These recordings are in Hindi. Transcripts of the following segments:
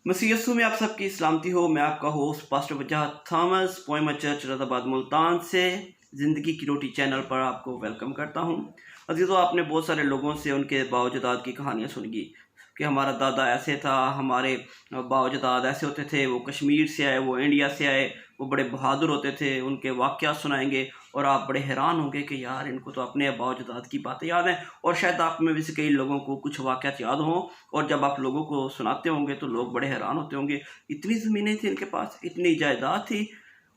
मसीह यस्सु में आप सबकी सलामती हो। मैं आपका होस्ट पास्टर वजाहत थॉमस पोएमा चर्च रदाबाद मुल्तान से ज़िंदगी की रोटी चैनल पर आपको वेलकम करता हूं। अजीज़ों, आपने बहुत सारे लोगों से उनके बावजदाद की कहानियां सुनी कि हमारा दादा ऐसे था, हमारे बावजदाद ऐसे होते थे, वो कश्मीर से आए, वो इंडिया से आए, वो बड़े बहादुर होते थे, उनके वाक़यात सुनाएंगे और आप बड़े हैरान होंगे कि यार इनको तो अपने बावजदाद की बातें याद हैं। और शायद आप में भी से कई लोगों को कुछ वाक़यात याद हों और जब आप लोगों को सुनाते होंगे तो लोग बड़े हैरान होते होंगे, इतनी ज़मीनें थी इनके पास, इतनी जायदाद थी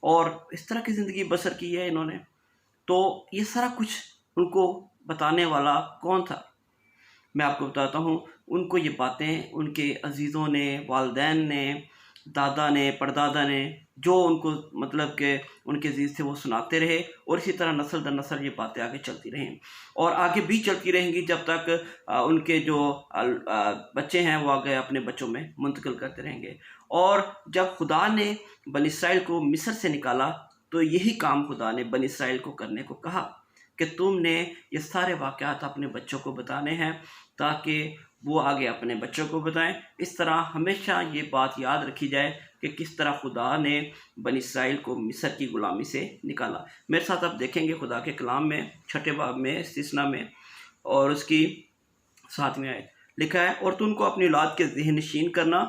और इस तरह की ज़िंदगी बसर की है इन्होंने। तो ये सारा कुछ उनको बताने वाला कौन था? मैं आपको बताता हूँ। उनको ये बातें उनके अजीज़ों ने, वालिदैन ने, दादा ने, परदादा ने, जो उनको मतलब कि उनके अजीज़ थे, वो सुनाते रहे और इसी तरह नस्ल दर नस्ल ये बातें आगे चलती रहें और आगे भी चलती रहेंगी जब तक उनके जो बच्चे हैं वो आगे अपने बच्चों में मुंतकिल करते रहेंगे। और जब खुदा ने बनी इसराइल को मिस्र से निकाला तो यही काम खुदा ने बनी इसराइल को करने को कहा कि तुमने ये सारे वाक़यात अपने बच्चों को बताने हैं ताकि वो आगे अपने बच्चों को बताएं। इस तरह हमेशा ये बात याद रखी जाए कि किस तरह खुदा ने बनी इसराइल को मिस्र की ग़ुलामी से निकाला। मेरे साथ आप देखेंगे खुदा के कलाम में 6 बाब में इस्तिस्ना में और उसकी 7वीं आयत लिखा है, और तू उनको अपनी औलाद के ज़हन नशीन करना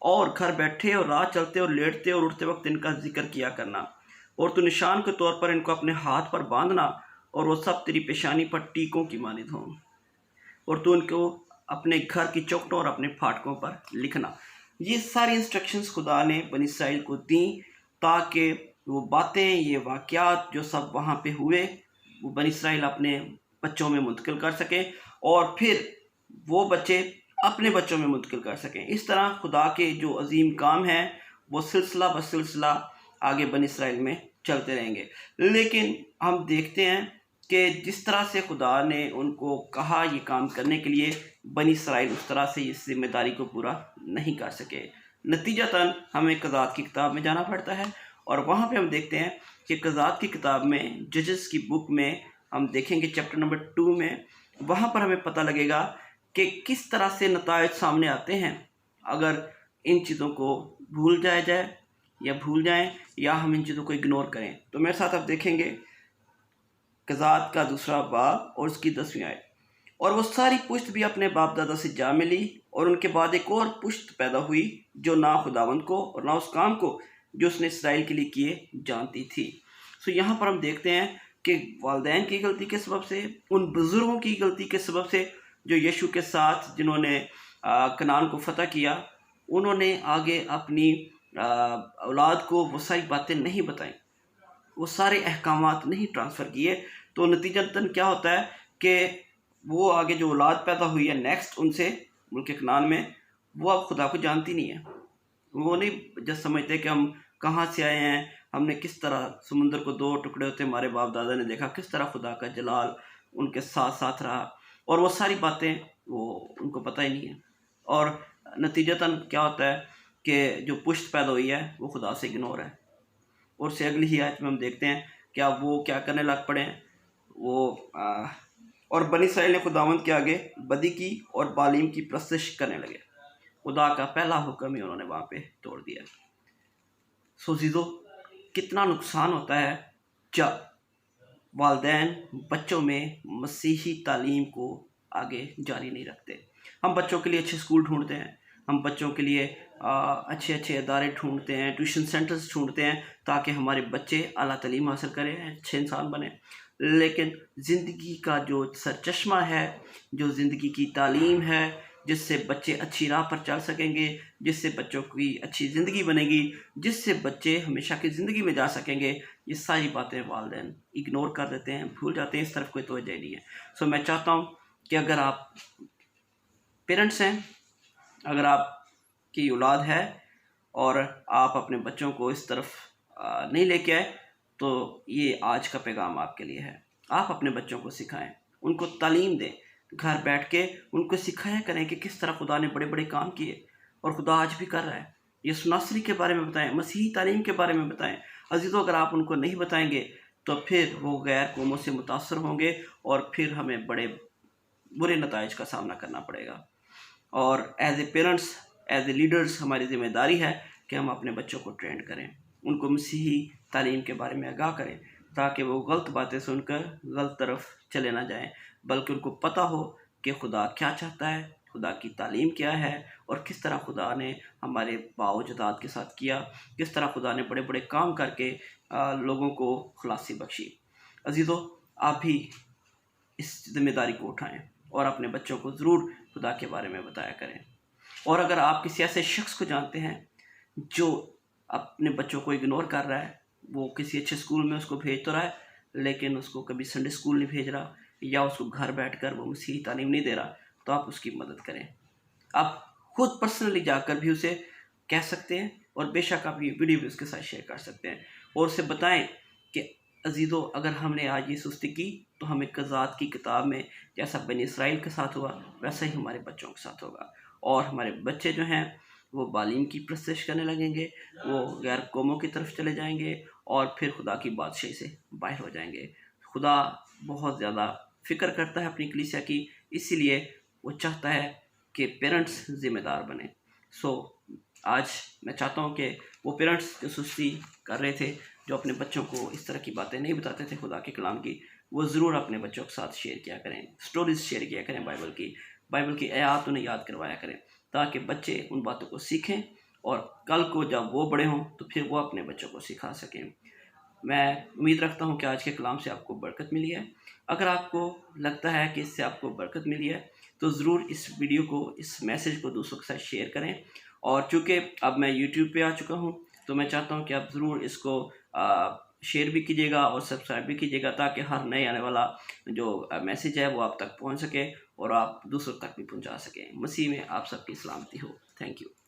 और घर बैठे और राह चलते और लेटते और उठते वक्त इनका जिक्र किया करना, और तू निशान के तौर पर इनको अपने हाथ पर बांधना और वो सब तेरी पेशानी पर टीकों की मानिद हों, और तू उनको अपने घर की चौखटों और अपने फाटकों पर लिखना। ये सारी इंस्ट्रक्शंस खुदा ने बनी इसराइल को दी ताकि वो बातें, ये वाक़यात जो सब वहाँ पे हुए, वो बनी इसराइल अपने बच्चों में मुंतकिल कर सके और फिर वो बच्चे अपने बच्चों में मुंतकिल कर सकें। इस तरह खुदा के जो अजीम काम हैं वो सिलसिला ब सिलसिला आगे बनी इसराइल में चलते रहेंगे। लेकिन हम देखते हैं कि जिस तरह से खुदा ने उनको कहा ये काम करने के लिए, बनी इसराइल उस तरह से इस जिम्मेदारी को पूरा नहीं कर सके। नतीजतन हमें क़ज़ात की किताब में जाना पड़ता है और वहाँ पे हम देखते हैं कि क़ज़ात की किताब में, जजेस की बुक में हम देखेंगे चैप्टर नंबर 2 में, वहाँ पर हमें पता लगेगा कि किस तरह से नतायज सामने आते हैं अगर इन चीज़ों को भूल जाए या भूल जाएं या हम इन चीज़ों को इग्नोर करें। तो मेरे साथ आप देखेंगे क़ज़ात का 2 बाब और उसकी 10वीं आयत, और वो सारी पुश्त भी अपने बाप दादा से जा मिली और उनके बाद एक और पुश्त पैदा हुई जो ना खुदावंद को और ना उस काम को जो उसने इसराइल के लिए किए जानती थी। सो यहाँ पर हम देखते हैं कि वालिदैन की गलती के सबब से, उन बुज़ुर्गों की गलती के सबब से जो यीशु के साथ जिन्होंने कनान को फ़तह किया, उन्होंने आगे अपनी औलाद को वो सारी बातें नहीं बताई, वो सारे अहकामात नहीं ट्रांसफ़र किए। तो नतीजतन क्या होता है कि वो आगे जो औलाद पैदा हुई है नेक्स्ट उनसे मुल्क कनान में, वो अब खुदा को जानती नहीं है। वो नहीं जब समझते कि हम कहाँ से आए हैं, हमने किस तरह समुंदर को 2 टुकड़े होते हमारे बाप दादा ने देखा, किस तरह खुदा का जलाल उनके साथ साथ रहा, और वो सारी बातें वो उनको पता ही नहीं है। और नतीजतन क्या होता है कि जो पुश्त पैदा हुई है वो खुदा से इग्नोर है। और से अगली ही आयत में हम देखते हैं क्या वो क्या करने लग पड़े हैं, वो और बनी इसराइल ने खुदावंद के आगे बदी की और बालीम की प्रस्तश करने लगे। खुदा का पहला हुक्म ही उन्होंने वहाँ पे तोड़ दिया। सो जीजो, कितना नुकसान होता है जब वालिदैन बच्चों में मसीही तालीम को आगे जारी नहीं रखते। हम बच्चों के लिए अच्छे स्कूल ढूंढते हैं, हम बच्चों के लिए अच्छे अच्छे इदारे ढूंढते हैं, ट्यूशन सेंटर्स ढूंढते हैं ताकि हमारे बच्चे आला तालीम हासिल करें, अच्छे इंसान बने। लेकिन ज़िंदगी का जो सरचश्मा है, जो ज़िंदगी की तालीम है, जिससे बच्चे अच्छी राह पर चल सकेंगे, जिससे बच्चों की अच्छी ज़िंदगी बनेगी, जिससे बच्चे हमेशा की ज़िंदगी में जा सकेंगे, ये सारी बातें वालिदैन इग्नोर कर देते हैं, भूल जाते हैं, इस तरफ कोई तवज्जो नहीं है। सो मैं चाहता हूँ कि अगर आप पेरेंट्स हैं, अगर आपकी औलाद है और आप अपने बच्चों को इस तरफ नहीं लेके आए, तो ये आज का पैगाम आपके लिए है। आप अपने बच्चों को सिखाएं, उनको तालीम दें, घर बैठ के उनको सिखाया करें कि किस तरह खुदा ने बड़े बड़े काम किए और खुदा आज भी कर रहा है। यीशु नासरी के बारे में बताएं, मसीही तालीम के बारे में बताएं। अजीज़ों, अगर आप उनको नहीं बताएंगे तो फिर वो गैर कौमों से मुतासर होंगे और फिर हमें बड़े बुरे नताइज का सामना करना पड़ेगा। और as a parents as a leaders हमारी ज़िम्मेदारी है कि हम अपने बच्चों को ट्रेंड करें, उनको मसीही तालीम के बारे में आगाह करें, ताकि वो गलत बातें सुनकर गलत तरफ चले ना जाएं, बल्कि उनको पता हो कि खुदा क्या चाहता है, खुदा की तालीम क्या है और किस तरह खुदा ने हमारे बाओजदाद के साथ किया, किस तरह खुदा ने बड़े बड़े काम करके लोगों को खुलासी बख्शी। अजीज़ों, आप भी इस जिम्मेदारी को उठाएं और अपने बच्चों को ज़रूर खुदा के बारे में बताया करें। और अगर आप किसी ऐसे शख्स को जानते हैं जो अपने बच्चों को इग्नोर कर रहा है, वो किसी अच्छे स्कूल में उसको भेज तो रहा है लेकिन उसको कभी संडे स्कूल नहीं भेज रहा, या उसको घर बैठकर वो मसीही तालीम नहीं दे रहा, तो आप उसकी मदद करें। आप खुद पर्सनली जाकर भी उसे कह सकते हैं और बेशक आप ये वीडियो भी उसके साथ शेयर कर सकते हैं और उसे बताएं कि अजीज़ों, अगर हमने आज ये सुस्ती की तो हमें क़ज़ात की किताब में जैसा बनी इसराइल के साथ हुआ वैसा ही हमारे बच्चों के साथ होगा, और हमारे बच्चे जो हैं वो बालीम की परस्तिश करने लगेंगे, वो गैर कौमों की तरफ चले जाएंगे और फिर खुदा की बादशाही से बाहर हो जाएंगे। खुदा बहुत ज़्यादा फ़िक्र करता है अपनी कलीसिया की, इसीलिए वो चाहता है कि पेरेंट्स ज़िम्मेदार बने। आज मैं चाहता हूँ कि वो पेरेंट्स जो सुस्ती कर रहे थे, जो अपने बच्चों को इस तरह की बातें नहीं बताते थे खुदा के कलाम की, वो ज़रूर अपने बच्चों के साथ शेयर किया करें, स्टोरीज शेयर किया करें, बाइबल की आयत उन्हें याद करवाया करें, ताकि बच्चे उन बातों को सीखें और कल को जब वो बड़े हों तो फिर वो अपने बच्चों को सिखा सकें। मैं उम्मीद रखता हूँ कि आज के कलाम से आपको बरकत मिली है। अगर आपको लगता है कि इससे आपको बरकत मिली है तो ज़रूर इस वीडियो को, इस मैसेज को दूसरों के साथ शेयर करें। और चूँकि अब मैं यूट्यूब पे आ चुका हूँ तो मैं चाहता हूँ कि आप ज़रूर इसको शेयर भी कीजिएगा और सब्सक्राइब भी कीजिएगा, ताकि हर नए आने वाला जो मैसेज है वो आप तक पहुँच सके और आप दूसरों तक भी पहुँचा सकें। मसीह में आप सबकी सलामती हो। Thank you.